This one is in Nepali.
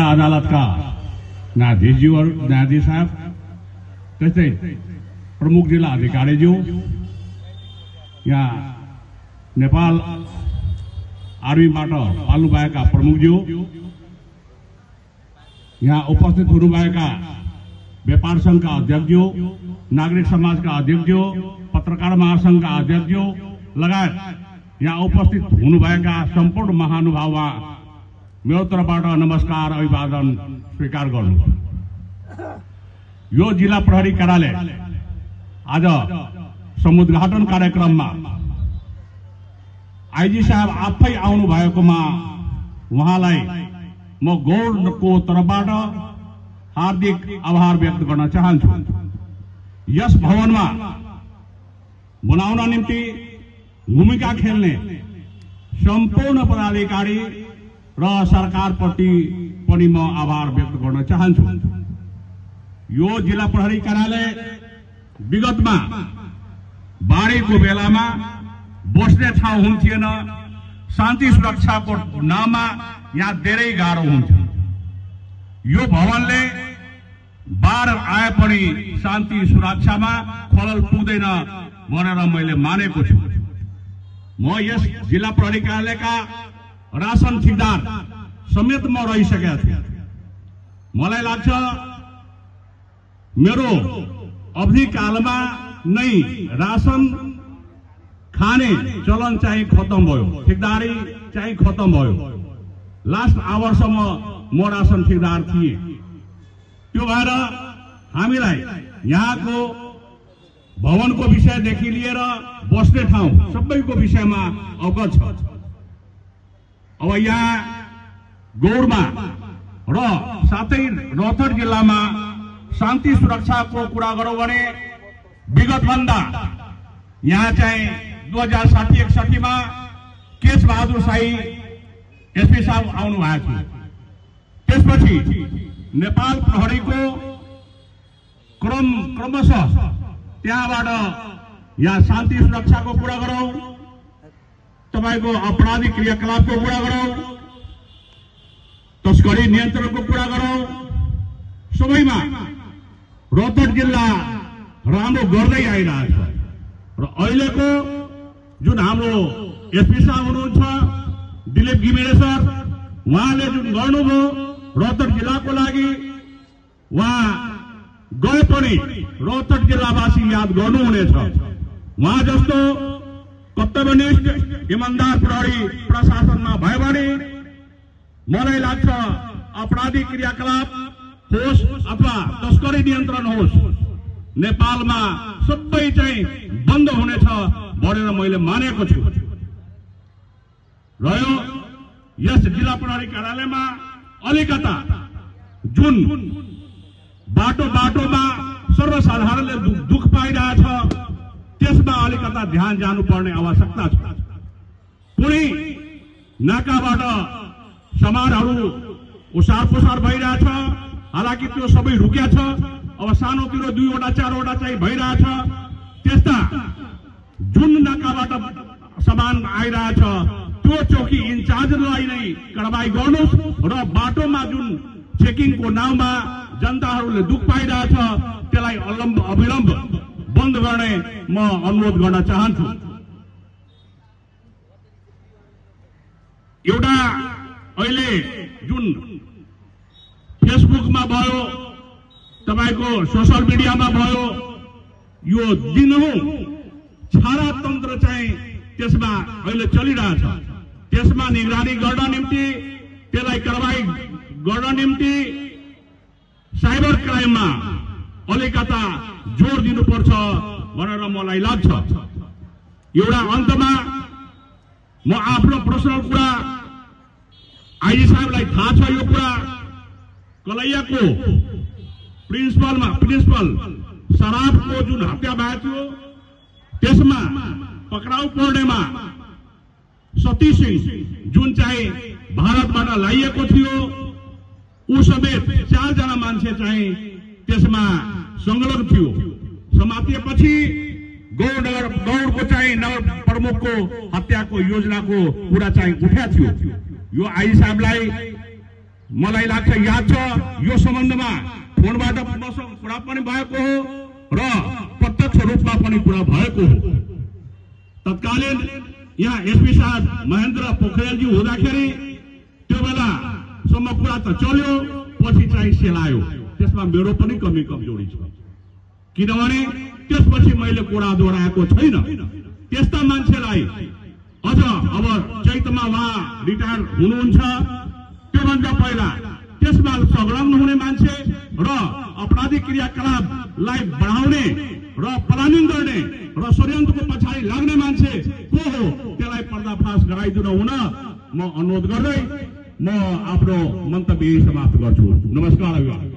जिल्ला अदालतका न्यायाधीशज्यू और न्यायाधीश साहब, त्यस्तै प्रमुख जिल्ला अधिकारीज्यू, यहाँ नेपाल आर्मीबाट पाल्नुभएका प्रमुखज्यू, यहाँ उपस्थित हुनुभएका व्यापार संघका अध्यक्षज्यू, नागरिक समाजका अध्यक्षज्यू, पत्रकार महासंघका अध्यक्षज्यू लगायत यहाँ उपस्थित हुनुभएका सम्पूर्ण महानुभावमा मेरो तर्फबाट नमस्कार अभिवादन स्वीकार गर्नु। यो जिल्ला प्रहरी कार्यालय आज समुद्घाटन कार्यक्रममा आईजी साहब आफै आउनु भएकोमा उहाँलाई म गौरको तर्फबाट हार्दिक आभार व्यक्त गर्न चाहन्छु। यस भवनमा बनाउन निम्ति भूमिका खेल्ने सम्पूर्ण पदाधिकारी र सरकारप्रति पनि म आभार व्यक्त गर्न चाहन्छु। यो जिल्ला प्रहरी कार्यालय विगतमा बाढीको बेलामा बस्ने ठाउँ हुन्थेन, शान्ति सुरक्षाको नाममा यहाँ धेरै गाह्रो हुन्थ्यो। यो भवनले बाढ आए पनि शान्ति सुरक्षामा खलल पुग्दैन भनेर मैले मानेको छु। म यस जिल्ला प्रहरी कार्यालयका राशन ठेकेदार समेत म रहिसकेका थिएँ। मलाई लाग्छ मेरो अवधिकालमा नै राशन खाने चलन चाहिँ खत्म भयो, ठेकेदारी चाहिँ खत्म भयो। लास्ट आवरसम्म म राशन ठेकेदार थिएँ। त्यो भएर हामीलाई यहाँको भवनको विषयदेखि लिएर बस्ने ठाउँ सबैको विषयमा अवगत छ। अब यहाँ गौरमा र साथै रौतहट जिल्लामा शान्ति सुरक्षाको कुरा गरौँ भने विगत भन्दा यहाँ चाहिँ 2060-61 मा केश बहादुर शाही एसपी साहब आउनु भएको थियो। त्यसपछि नेपाल प्रहरीको क्रमशः त्यहाँबाट यहाँ शान्ति सुरक्षाको कुरा गरौँ, तपाईको अपराधिक क्रियाकलापको कुरा गरौँ, तस्करी नियन्त्रणको कुरा गरौँ, सबैमा रौतहट जिल्ला राम्रो गर्दै आइरहेछ। र अहिलेको जुन हाम्रो एसपी साहब हुनुहुन्छ दिलीप घिमिरे सर, उहाँले जुन गर्नुभयो रौतहट जिल्लाको लागि, उहाँ गए पनि रौतहट जिल्लावासी याद गर्नुहुनेछ। उहाँ जस्तो कर्तव्यनिष्ठ इमानदार प्रहरी प्रशासनमा भयो भने मलाई लाग्छ अपराधिक क्रियाकलाप होस् अथवा तस्करी नियन्त्रण होस्, नेपालमा सबै चाहिँ बन्द हुनेछ भनेर मैले मानेको छु। रह्यो यस जिल्ला प्रहरी कार्यालयमा अलिकता जुन बाटोमा सर्वसाधारणले दुख पाइरहेछ त्यसमा अलिकता ध्यान जानुपर्ने आवश्यकता छ। कुनै नाकाबाट सामानहरू ओसार पोसार भइरहेछ, हालाकि त्यो सबै रुकिया छ। अब सानोतिरो 2-4वटा चाहिँ भइरहेछ। त्यस्ता जुन नाकाबाट सामान आइरहेछ त्यो चौकी इन्चार्जलाई नै कारबाही गर्नुहोस् र बाटोमा जुन चेकिङको नाममा जनताहरूले दुख पाइरहेछ त्यसलाई अविलम्ब बन्द गर्ने म अनुरोध गर्न चाहन्छु। एउटा अहिले जुन फेसबुकमा भयो, तपाईको सोशल मिडियामा भयो, यो दिनहुँ छारातन्त्र चाहिँ त्यसमा अहिले चलिरहेछ। त्यसमा निगरानी गर्न निम्ति, त्यसलाई कारबाही गर्न निम्ति साइबर क्राइममा अलिकता जोड दिनुपर्छ भनेर मलाई लाग्छ। एउटा अन्तमा म आफ्नो पर्सनल कुरा, आईजी साहबलाई थाहा छ यो कुरा, कलैयाको प्रिन्सिपल शराबको जुन हत्या भएको थियो त्यसमा पक्राउ पर्नेमा सती सिंह जुन चाहिँ भारतबाट ल्याइएको थियो, ऊ समेत 4 जना मान्छे चाहिँ त्यसमा संलग्न थियो। समातिएपछि गौडको चाहिँ नगर प्रमुखको हत्याको योजनाको कुरा चाहिँ उठ्या थियो। यो आईजी साहबलाई मलाई लाग्छ याद छ यो सम्बन्धमा फोनबाट मसँग कुरा पनि भएको हो र प्रत्यक्ष रूपमा पनि कुरा भएको हो। तत्कालीन यहाँ एसपी साहब महेन्द्र पोखरेलजी हुँदाखेरि त्यो बेलासम्म कुरा त चल्यो, पछि चाहिँ सेलायो। त्यसमा मेरो पनि कमी कमजोरी छ, किनभने त्यसपछि मैले कुरा दोहोऱ्याएको छैन। त्यस्ता मान्छेलाई अझ अब चैतमा उहाँ रिटायर हुनुहुन्छ, त्योभन्दा पहिला त्यसमा संलग्न हुने मान्छे र अपराधिक क्रियाकलापलाई बढाउने र प्लानिङ गर्ने र षड्यन्त्रको पछाडि लाग्ने मान्छे को हो त्यसलाई पर्दाफास गराइदिनु हुन म अनुरोध गर्दै म आफ्नो मन्तव्य समाप्त गर्छु। नमस्कार।